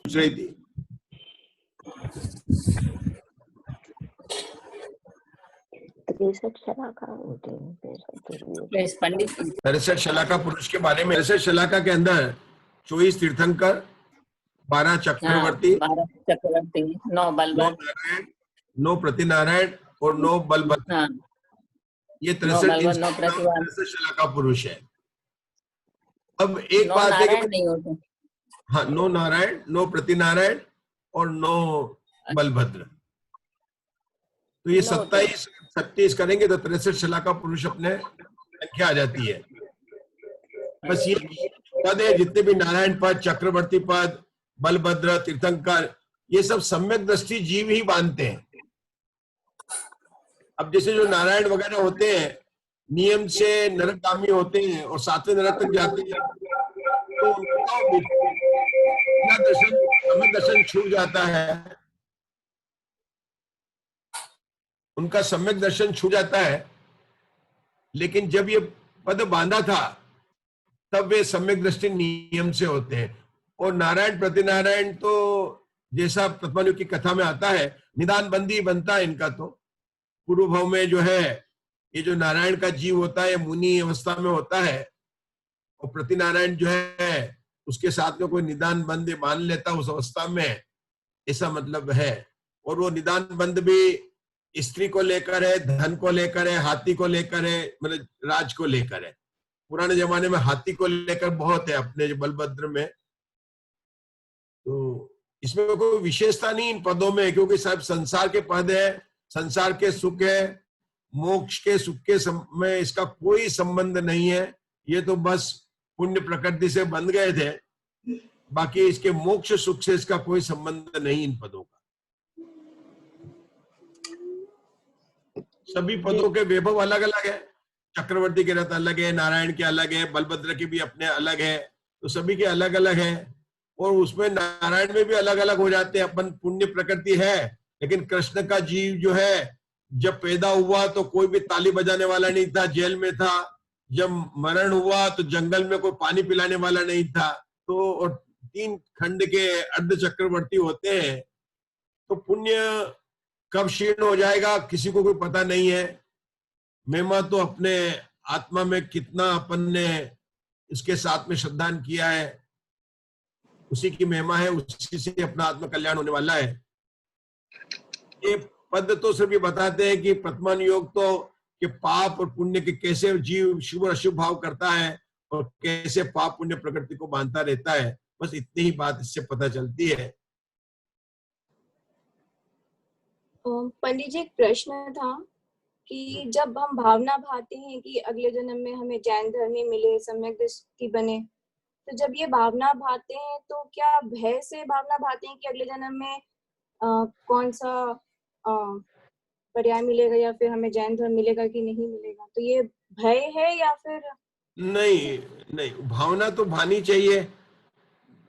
पूछ रही थी? तिरसठ शलाका पुरुष के बारे में। 63 शलाका के अंदर 24 तीर्थंकर, 12 चक्रवर्ती, 12 चक्रवर्ती, 9 बलभद्र, 9 नारायण, 9 प्रतिनारायण और 9 बलभद्र। ये 63 शलाका पुरुष है। अब एक बात है कि नहीं होते। हाँ, 9 नारायण, 9 प्रतिनारायण और 9 बलभद्र। तो ये 27-37 करेंगे तो 63 शलाका पुरुष अपने संख्या आ जाती है। बस ये पद है, जितने भी नारायण पद, चक्रवर्ती पद, बलभद्र, तीर्थंकर, ये सब सम्यक दृष्टि जीव ही बांधते हैं। अब जैसे जो नारायण वगैरह होते हैं नियम से नरकगामी होते हैं और 7वें नरक तक जाते हैं, तो उनका दर्शन छूट जाता है, उनका सम्यक दर्शन छूट जाता है। लेकिन जब ये पद बांधा था तब वे सम्यक दृष्टि नियम से होते हैं। और नारायण प्रतिनारायण तो जैसा प्रथमायुग की कथा में आता है, निदान बंदी बनता है इनका। तो पूर्व भाव में जो है ये जो नारायण का जीव होता है मुनि अवस्था में होता है, और प्रतिनारायण जो है उसके साथ में कोई निदान बंद मान लेता उस अवस्था में, ऐसा मतलब है। और वो निदान बंद भी स्त्री को लेकर है, धन को लेकर है, हाथी को लेकर है, मतलब राज को लेकर है। पुराने जमाने में हाथी को लेकर बहुत है अपने जो बलभद्र में। तो इसमें कोई विशेषता नहीं इन पदों में, क्योंकि सब संसार के पद है, संसार के सुख है, मोक्ष के सुख के में इसका कोई संबंध नहीं है। ये तो बस पुण्य प्रकृति से बंध गए थे, बाकी इसके मोक्ष सुख से इसका कोई संबंध नहीं इन पदों का। सभी पदों के वैभव अलग अलग है। चक्रवर्ती के रथ अलग है, नारायण के अलग है, बलभद्र के भी अपने अलग है, तो सभी के अलग अलग है। और उसमें नारायण में भी अलग अलग हो जाते हैं। अपन पुण्य प्रकृति है, लेकिन कृष्ण का जीव जो है जब पैदा हुआ तो कोई भी ताली बजाने वाला नहीं था, जेल में था। जब मरण हुआ तो जंगल में कोई पानी पिलाने वाला नहीं था। तो और 3 खंड के अर्ध चक्रवर्ती होते हैं। तो पुण्य कब क्षीण हो जाएगा किसी को कोई पता नहीं है। महिमा तो अपने आत्मा में कितना अपन ने इसके साथ में श्रद्धान किया है, उसी की महिमा है, उसी से अपना आत्म कल्याण होने वाला है। ये पद तो सिर्फ ये बताते हैं कि प्रथमान योग तो कि पाप और पुण्य के कैसे जीव शुभ और अशुभ भाव करता है और कैसे पाप पुण्य प्रकृति को बांधता रहता है। बस इतनी ही बात इससे पता चलती है। पंडित जी, एक प्रश्न था कि जब हम भावना भाते हैं कि अगले जन्म में हमें जैन धर्म मिले, सम्यक दृष्टि बने, तो जब ये भावना भाते हैं तो क्या भय से भावना भाते हैं कि अगले जन्म में कौन सा पर्याय मिलेगा या फिर हमें जैन धर्म मिलेगा कि नहीं मिलेगा? तो ये भय है या फिर नहीं, भावना तो भानी चाहिए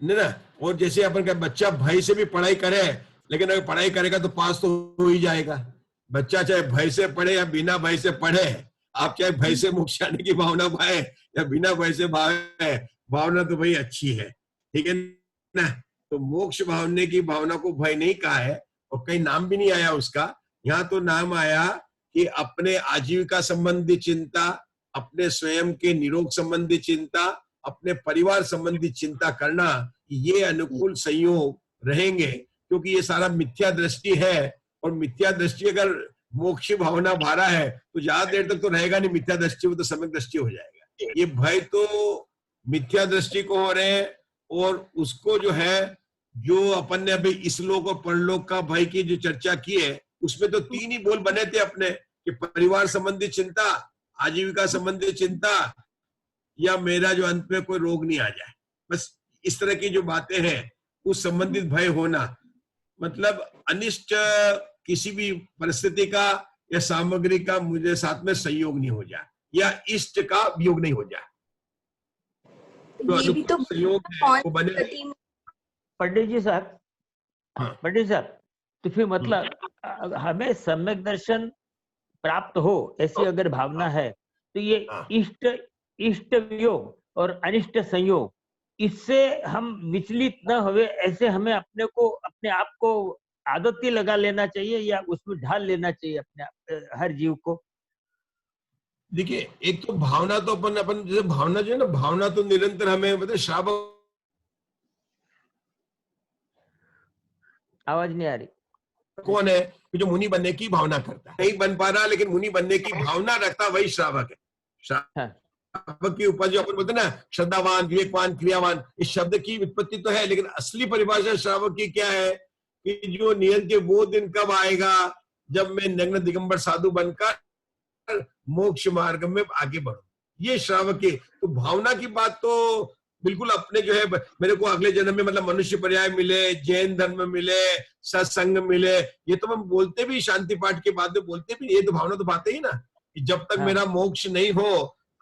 ना। और जैसे अपन का बच्चा भय से भी पढ़ाई करे, लेकिन अगर पढ़ाई करेगा तो पास तो हो ही जाएगा। बच्चा चाहे भय से पढ़े या बिना भय से पढ़े, आप चाहे भय से मोक्ष आने की भावना भाए या बिना भय से भावे, भावना तो भाई अच्छी है, ठीक है ना। तो मोक्ष भावने की भावना को भय नहीं कहा है, और कहीं नाम भी नहीं आया उसका। यहाँ तो नाम आया कि अपने आजीविका संबंधी चिंता, अपने स्वयं के निरोग संबंधी चिंता, अपने परिवार संबंधी चिंता करना, ये अनुकूल संयोग रहेंगे। क्योंकि ये सारा मिथ्या दृष्टि है, और मिथ्या दृष्टि अगर मोक्ष भावना भारा है तो ज्यादा देर तक तो रहेगा नहीं मिथ्या दृष्टि, वो तो सम्यक दृष्टि हो जाएगा। ये भय तो मिथ्या दृष्टि को हो रहे हैं, और उसको जो है जो अपन ने अभी इस लोक और परलोक का भय की जो चर्चा की है, उसमें तो 3 ही बोल बने थे अपने कि परिवार संबंधी चिंता, आजीविका संबंधी चिंता, या मेरा जो अंत में कोई रोग नहीं आ जाए। बस इस तरह की जो बातें हैं उस संबंधित भय होना, मतलब अनिष्ट किसी भी परिस्थिति का या सामग्री का मुझे साथ में संयोग नहीं हो जाए, या इष्ट का वियोग नहीं हो जाए। तो ये भी तो संयोग है वो बने। पंडित जी सर, पंडित सर, तो फिर मतलब हमें सम्यक दर्शन प्राप्त हो ऐसी अगर भावना है तो ये इष्ट वियोग और अनिष्ट संयोग इससे हम विचलित न हुए, ऐसे हमें अपने आप को आदत ही लगा लेना चाहिए या उसमें ढाल लेना चाहिए अपने हर जीव को। देखिए, एक तो भावना तो अपन अपन जैसे भावना जो है ना, भावना तो निरंतर हमें मतलब श्रावक आवाज नहीं आ रही। कौन है कि जो मुनि बनने की भावना करता है, नहीं बन पा रहा लेकिन मुनि बनने की भावना रखता, वही श्रावक है। हाँ, श्रावक की उपज जो अपन बोलते हैं ना, श्रद्धावान, विवेकवान, क्रियावान, इस शब्द की उत्पत्ति तो है, लेकिन असली परिभाषा श्रावक की क्या है कि जो नियम के वो दिन कब आएगा जब मैं नग्न दिगंबर साधु बनकर मोक्ष मार्ग में आगे बढ़ू, ये श्रावक की। तो भावना की बात तो बिल्कुल अपने जो है, मेरे को अगले जन्म में मतलब मनुष्य पर्याय मिले, जैन धर्म मिले, सत्संग मिले, ये तो हम बोलते भी शांति पाठ के बाद में बोलते भी, ये तो भावना तो बातें ही ना कि जब तक हाँ। मेरा मोक्ष नहीं हो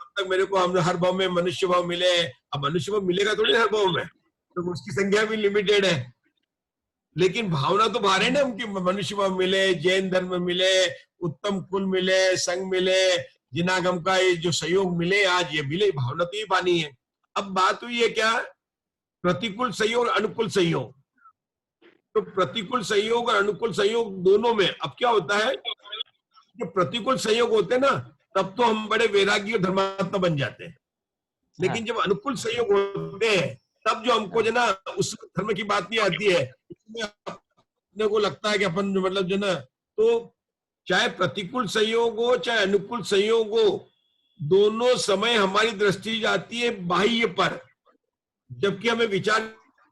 तब तक मेरे को हम हर भाव में मनुष्य भाव मिले। अब मनुष्य भाव मिलेगा थोड़ी हर भाव में, तो उसकी संख्या भी लिमिटेड है, लेकिन भावना तो बाहर है ना उनकी, मनुष्य भाव मिले, जैन धर्म मिले, उत्तम कुल मिले, संग मिले, जिनागम का ये जो सहयोग मिले, आज ये मिले, भावना तो ये पानी है। अब बात हुई है क्या, प्रतिकूल सहयोग और अनुकूल सहयोग। तो प्रतिकूल सहयोग और अनुकूल सहयोग दोनों में अब क्या होता है, जो प्रतिकूल सहयोग होते हैं ना, तब तो हम बड़े वैरागी और धर्मात्मा बन जाते हैं, लेकिन जब अनुकूल सहयोग होते हैं तब जो हमको जो ना उस धर्म की बात नहीं आती है, इसमें अपने को लगता है कि अपन जो मतलब जो ना, तो चाहे प्रतिकूल सहयोग हो चाहे अनुकूल सहयोग हो, दोनों समय हमारी दृष्टि जाती है बाह्य पर, जबकि हमें विचार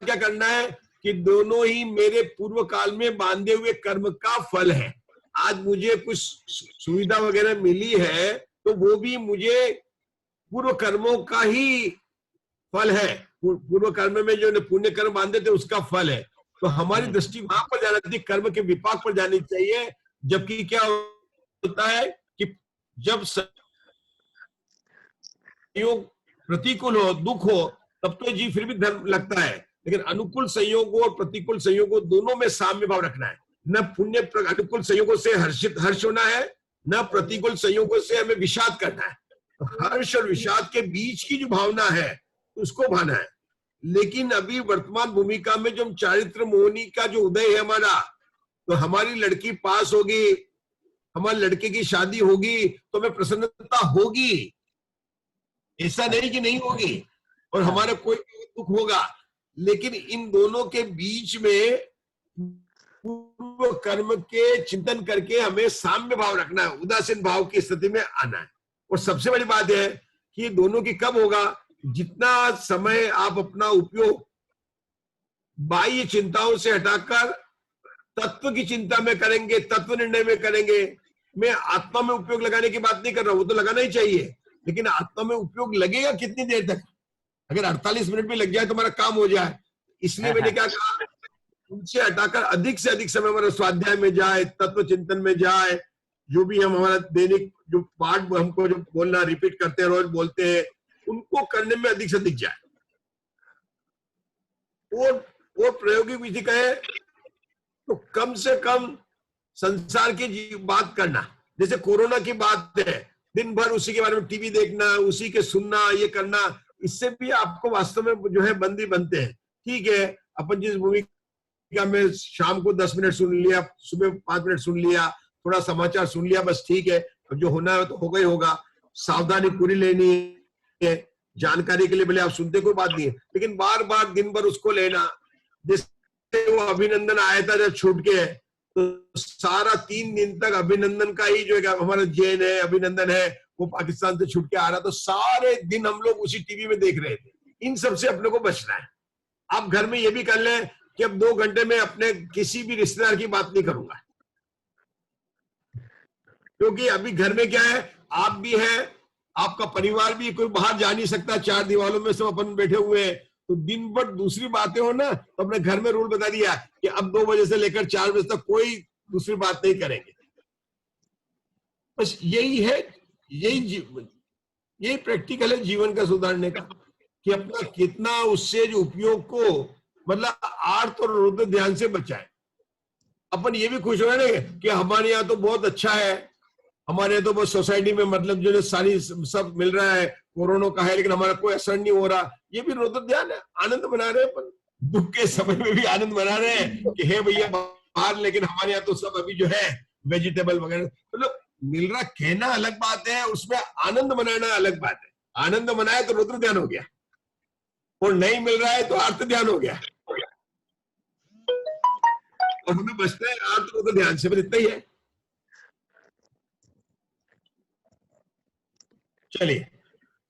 क्या करना है कि दोनों ही मेरे पूर्व काल में बांधे हुए कर्म का फल है। आज मुझे कुछ सुविधा वगैरह मिली है तो वो भी मुझे पूर्व कर्मों का ही फल है, पूर्व कर्म में जो पुण्य कर्म बांधे थे उसका फल है। तो हमारी दृष्टि वहां पर जाना चाहिए, कर्म के विपाक पर जानी चाहिए। जबकि क्या होता है कि जब संयोग प्रतिकूल हो, दुख हो, तब तो जी फिर भी धर्म लगता है, लेकिन अनुकूल संयोग और प्रतिकूल संयोग दोनों में साम्य भाव रखना है। न पुण्य अनुकूल संयोगों से हर्ष होना है, न प्रतिकूल संयोगों से हमें विषाद करना है। तो हर्ष और विषाद के बीच की जो भावना है उसको भाना है। लेकिन अभी वर्तमान भूमिका में जो चारित्र मोहनी का जो उदय है हमारा, तो हमारी लड़की पास होगी, हमारे लड़के की शादी होगी तो हमें प्रसन्नता होगी, ऐसा नहीं कि नहीं होगी, और हमारा कोई दुख होगा, लेकिन इन दोनों के बीच में पूर्व कर्म के चिंतन करके हमें साम्य भाव रखना है, उदासीन भाव की स्थिति में आना है। और सबसे बड़ी बात है कि दोनों की कब होगा, जितना समय आप अपना उपयोग बाह्य चिंताओं से हटाकर तत्व की चिंता में करेंगे, तत्व निर्णय में करेंगे। मैं आत्मा में उपयोग लगाने की बात नहीं कर रहा हूं, वो तो लगाना ही चाहिए, लेकिन आत्मा में उपयोग लगेगा कितनी देर तक, अगर 48 मिनट भी लग जाए तो हमारा काम हो जाए। इसलिए मैंने क्या कहा, उनसे हटाकर अधिक से अधिक समय हमारा स्वाध्याय में जाए, तत्व चिंतन में जाए, जो भी हम हमारा दैनिक जो पाठ हमको जो बोलना रिपीट करते हैं, रोज बोलते हैं, उनको करने में अधिक से अधिक जाए। और प्रायोगिक विधि कहे तो कम से कम संसार की बात करना, जैसे कोरोना की बात है, दिन भर उसी के बारे में टीवी देखना, उसी के सुनना, ये करना, इससे भी आपको वास्तव में जो है बंदी बनते हैं। ठीक है, अपन जिस भूमिका में शाम को 10 मिनट सुन लिया, सुबह 5 मिनट सुन लिया, थोड़ा समाचार सुन लिया, बस ठीक है, अब जो होना है तो होगा ही होगा। सावधानी पूरी लेनी है, जानकारी के लिए भले आप सुनते कोई बात नहीं है, लेकिन बार बार दिन भर उसको लेना। जैसे वो अभिनंदन आया था जब छूट के, तो सारा 3 दिन तक अभिनंदन का ही जो है हमारा जैन है, अभिनंदन है, वो पाकिस्तान से छूट के आ रहा, तो सारे दिन हम लोग उसी टीवी में देख रहे थे। इन सब से अपने को बचना है। आप घर में ये भी कर लें कि अब 2 घंटे में अपने किसी भी रिश्तेदार की बात नहीं करूंगा, क्योंकि अभी घर में क्या है, आप भी है, आपका परिवार भी, कोई बाहर जा नहीं सकता, 4 दीवारों में सब अपन बैठे हुए हैं, तो दिन भर दूसरी बातें हो ना, तो अपने घर में रूल बता दिया कि अब 2 बजे से लेकर 4 बजे तक कोई दूसरी बात नहीं करेंगे। बस यही है, यही प्रैक्टिकल है जीवन का सुधारने का, कि अपना कितना उससे जो उपयोग को मतलब आर्त और रुद्र ध्यान से बचाए। अपन ये भी खुश हो रहे कि हमारे यहाँ तो बहुत अच्छा है, हमारे तो बस सोसाइटी में मतलब जो सारी सब मिल रहा है, कोरोना का है, लेकिन हमारा कोई असर नहीं हो रहा। ये भी रुद्र ध्यान है, आनंद मना रहे हैं, दुख के समय में भी आनंद मना रहे हैं कि हे भैया बाहर, लेकिन हमारे यहाँ तो सब अभी जो है वेजिटेबल वगैरह, मतलब मिल रहा, कहना अलग बात है, उसमें आनंद मनाना अलग बात है। आनंद मनाए तो रुद्र ध्यान हो गया, और नहीं मिल रहा है तो आर्त ध्यान हो गया, और हमें बचना है आर्त रुद्र ध्यान से, बस इतना ही है। चलिए,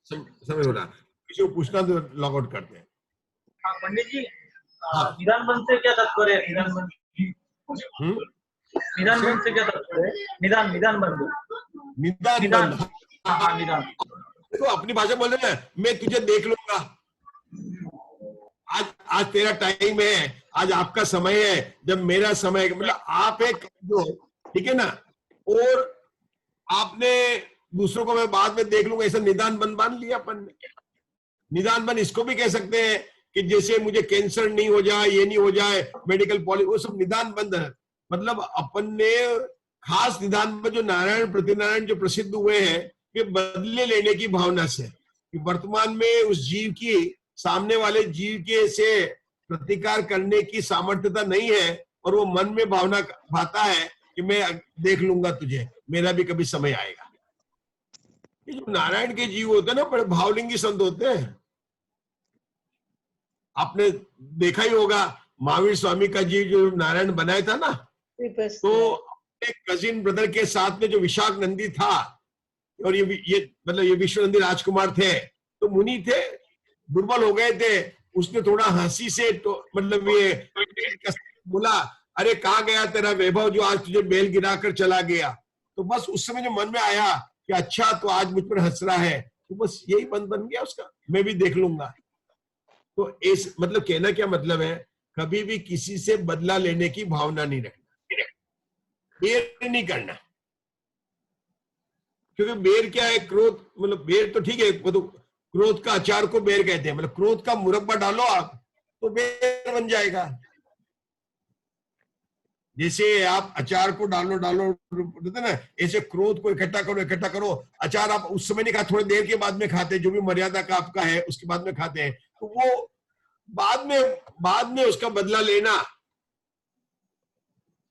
समय हो रहा, किसी को पूछना तो लॉग आउट करते हैं। हाँ पंडित जी, निदान बंध से क्या तात्पर्य है? निदान बंध, निदान बंध से क्या तात्पर्य है? निदान बंध, निदान निदान, बंध। हाँ निदान। देखो अपनी भाषा बोल रहे हैं, मैं तुझे देख लूंगा, आज तेरा टाइम है, आज आपका समय है, जब मेरा समय, मतलब आप एक जो, ठीक है ना, और आपने दूसरों को मैं बाद में देख लूंगा, ऐसा निदान बंध बांध लिया अपन ने। निदान बंध इसको भी कह सकते हैं कि जैसे मुझे कैंसर नहीं हो जाए, ये नहीं हो जाए, मेडिकल पॉलिसी, वो सब निदान बंध है। मतलब अपन ने खास निदान बंध जो नारायण प्रतिनारायण जो प्रसिद्ध हुए हैं, ये बदले लेने की भावना से, कि वर्तमान में उस जीव की, सामने वाले जीव के से प्रतिकार करने की सामर्थ्यता नहीं है, और वो मन में भावना भाता है कि मैं देख लूंगा तुझे, मेरा भी कभी समय आएगा। ये जो नारायण के जीव होते हैं ना, बड़े भावलिंगी संत होते हैं। आपने देखा ही होगा, महावीर स्वामी का जीव जो नारायण बनाया था ना, तो अपने कजिन ब्रदर के साथ में जो विशाख नंदी था, और ये मतलब ये विश्व नंदी राजकुमार थे, तो मुनि थे, दुर्बल हो गए थे। उसने थोड़ा हंसी से तो मतलब ये बोला, अरे कहाँ गया तेरा वैभव जो आज तुझे बेल गिरा कर चला गया। तो बस उस समय जो मन में आया कि अच्छा तो आज मुझ पर हंस रहा है, तो बस यही बन गया उसका, मैं भी देख लूंगा। तो इस मतलब कहना क्या मतलब है, कभी भी किसी से बदला लेने की भावना नहीं रखना, बेर नहीं करना। क्योंकि बेर क्या है, क्रोध, मतलब बेर तो ठीक है, वो तो क्रोध का अचार को बेर कहते हैं, मतलब क्रोध का मुरब्बा डालो आप तो बेर बन जाएगा। जैसे आप अचार को डालो ना, ऐसे क्रोध को इकट्ठा करो। अचार आप उस समय नहीं खा, थोड़ी देर के बाद में खाते, जो भी मर्यादा का आपका है उसके बाद में खाते हैं, तो वो बाद में उसका बदला लेना,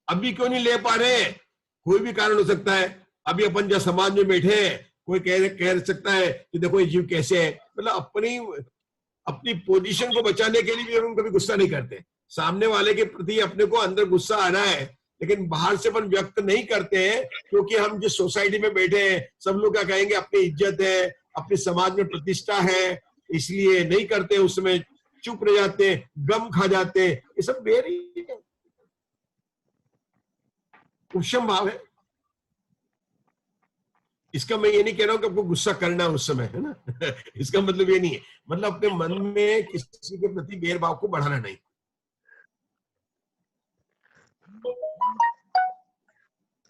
अभी क्यों नहीं ले पा रहे, कोई भी कारण हो सकता है। अभी अपन जब समाज में बैठे हैं, कोई कह सकता है कि देखो ये जीव कैसे है, मतलब अपनी पोजीशन को बचाने के लिए भी हम कभी गुस्सा नहीं करते। सामने वाले के प्रति अपने को अंदर गुस्सा आ रहा है, लेकिन बाहर से अपन व्यक्त नहीं करते हैं, क्योंकि हम जिस सोसाइटी में बैठे हैं, सब लोग क्या कहेंगे, अपनी इज्जत है, अपने समाज में प्रतिष्ठा है, इसलिए नहीं करते, उसमें चुप रह जाते, गम खा जाते। ये सब बेर ही है, उपशम भाव है। इसका मैं ये नहीं कह रहा हूं कि आपको गुस्सा करना उस समय, है ना इसका मतलब ये नहीं है, मतलब अपने मन में किसी के प्रति भेदभाव को बढ़ाना नहीं।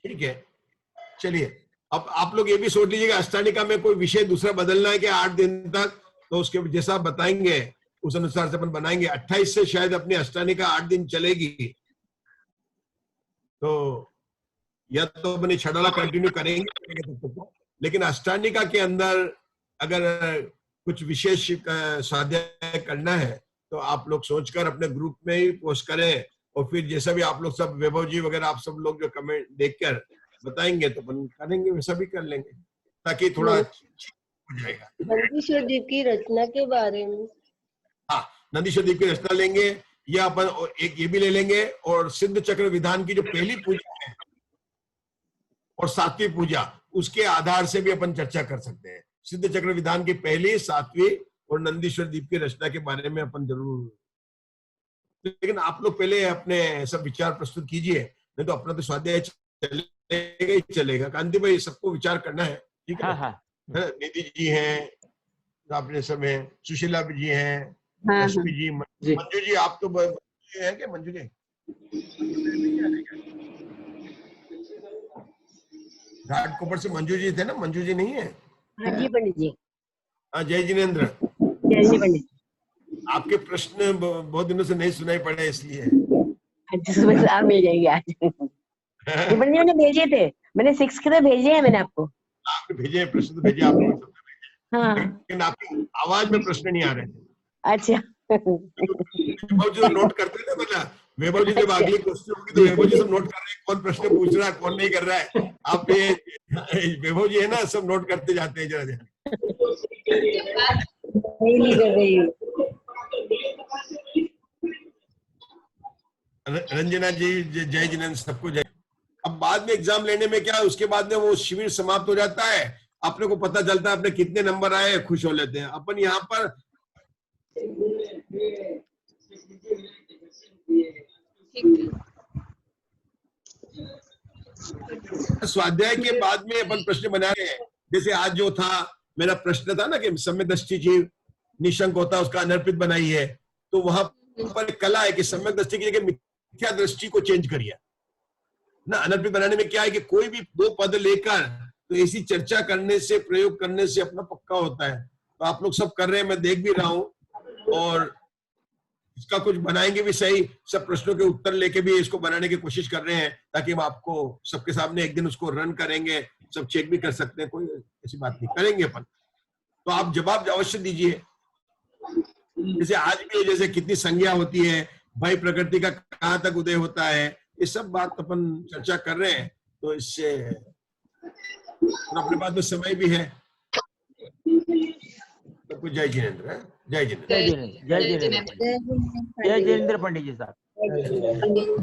ठीक है, चलिए अब आप लोग ये भी सोच लीजिएगा, अष्टानिका में कोई विषय दूसरा बदलना है कि 8 दिन तक, तो उसके जैसा आप बताएंगे उस अनुसार से अपन बनाएंगे। 28 से शायद अपनी अष्टानिका 8 दिन चलेगी, तो या तो अपने छड़ाला कंटिन्यू करेंगे, लेकिन अष्टानिका के अंदर अगर कुछ विशेष स्वाध्याय करना है तो आप लोग सोचकर अपने ग्रुप में ही पोस्ट करें, और फिर जैसा भी आप लोग सब, वैभव जी वगैरह आप सब लोग जो कमेंट देखकर बताएंगे तो अपन करेंगे, वैसा भी कर लेंगे ताकि थोड़ा हो जाएगा। नंदीश्वर द्वीप की रचना के बारे में, हाँ, नंदीश्वर द्वीप की रचना लेंगे, या अपन एक ये भी ले लेंगे, और सिद्ध चक्र विधान की जो पहली पूजा है और 7वीं पूजा, उसके आधार से भी अपन चर्चा कर सकते हैं। सिद्ध चक्र विधान की पहली, 7वीं और नंदीश्वर द्वीप की रचना के बारे में अपन जरूर, लेकिन आप लोग पहले अपने सब विचार प्रस्तुत कीजिए, नहीं तो अपना तो स्वाध्याय चलेगा ही चलेगा। कांति भाई, सबको विचार करना है, ठीक है? हाँ। निधि जी हैं, अपने सब हैं, सुशीला जी हैं, रश्मि जी, मंजू जी, आप तो है क्या मंजू जी? घाटकोपर से मंजू जी थे ना, मंजू जी नहीं है? हाँ जी पंडित जी। हाँ, जय जिनेन्द्र। जय जी पंडित। आपके प्रश्न बहुत दिनों से नहीं सुनाई पड़े, इसलिए अच्छा, सुबह आप मिल जाएंगे आज। पंडित जी ने भेजे थे, मैंने 6 के तो भेजे हैं मैंने आपको। आपने भेजे प्रश्न तो भेजे आपने, हाँ लेकिन आपकी आवाज में प्रश्न नहीं आ रहे थे। अच्छा वैभव जी नोट करते थे, मतलब वैभव जी जब अगली क्वेश्चन होगी तो वैभव जी सब नोट कर रहे हैं, कौन प्रश्न पूछ रहा है कौन नहीं कर रहा है। आप ये वैभव जी है ना, सब नोट करते जाते हैं जरा जरा। नहीं कर रही हूँ। रंजना जी, जय जिनेन्द्र, सबको जय। अब बाद में एग्जाम लेने में क्या है, उसके बाद में वो शिविर समाप्त हो जाता है, अपने को पता चलता है अपने कितने नंबर आए, खुश हो लेते हैं। अपन यहाँ पर स्वाध्याय के बाद में अपन प्रश्न बना रहे हैं। जैसे आज जो था मेरा प्रश्न था ना कि सम्यक दृष्टि जीव निशंक होता है, उसका अनर्पित बनाइए। तो वहां पर एक कला है कि सम्यक दृष्टि की जगह मिथ्या दृष्टि को चेंज करिए ना। अनर्पित बनाने में क्या है कि कोई भी 2 पद लेकर तो ऐसी चर्चा करने से, प्रयोग करने से अपना पक्का होता है। तो आप लोग सब कर रहे हैं, मैं देख भी रहा हूं, और इसका कुछ बनाएंगे भी सही। सब प्रश्नों के उत्तर लेके भी इसको बनाने की कोशिश कर रहे हैं, ताकि हम आपको सबके सामने एक दिन उसको रन करेंगे, सब चेक भी कर सकते हैं, कोई ऐसी बात नहीं, करेंगे अपन। तो आप जवाब अवश्य दीजिए। जैसे आज भी जैसे कितनी संज्ञा होती है, भाई प्रकृति का कहाँ तक उदय होता है, ये सब बात अपन चर्चा कर रहे हैं। तो इससे अपने पास में समय भी है। सबको जय जिनेन्द्र, जय जिनेन्द्र। जय जिनेन्द्र, जय जिनेन्द्र, जय जिनेन्द्र पंडित जी साहब।